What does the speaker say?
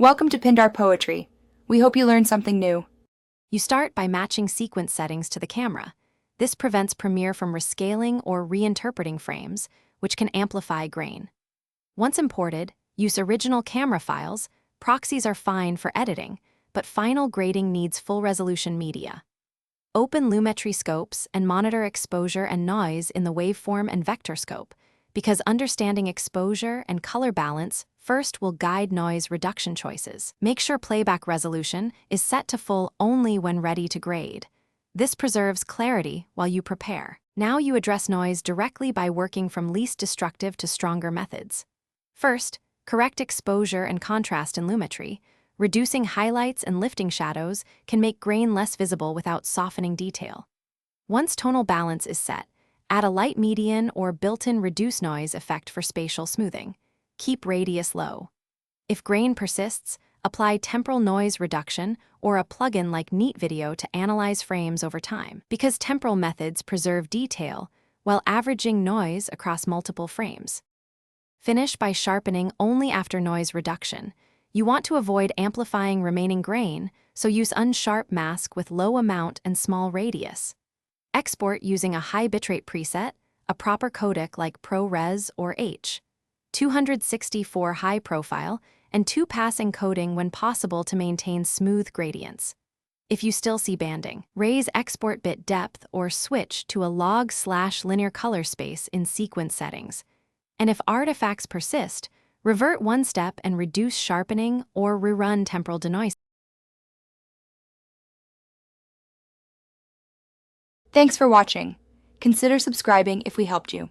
Welcome to Pindar Poetry. We hope you learned something new. You start by matching sequence settings to the camera. This prevents Premiere from rescaling or reinterpreting frames, which can amplify grain. Once imported, use original camera files. Proxies are fine for editing, but final grading needs full-resolution media. Open Lumetri scopes and monitor exposure and noise in the waveform and vector scope, because understanding exposure and color balance first will guide noise reduction choices. Make sure playback resolution is set to full only when ready to grade. This preserves clarity while you prepare. Now you address noise directly by working from least destructive to stronger methods. First, correct exposure and contrast in Lumetri. Reducing highlights and lifting shadows can make grain less visible without softening detail. Once tonal balance is set, add a light median or built-in reduce noise effect for spatial smoothing. Keep radius low. If grain persists, apply temporal noise reduction or a plugin like Neat Video to analyze frames over time, because temporal methods preserve detail while averaging noise across multiple frames. Finish by sharpening only after noise reduction. You want to avoid amplifying remaining grain, so use unsharp mask with low amount and small radius. Export using a high bitrate preset, a proper codec like ProRes or H. 264 high profile, and 2-pass encoding when possible to maintain smooth gradients. If you still see banding, raise export bit depth or switch to a log/linear color space in sequence settings. And if artifacts persist, revert one step and reduce sharpening or rerun temporal denoising. Thanks for watching. Consider subscribing if we helped you.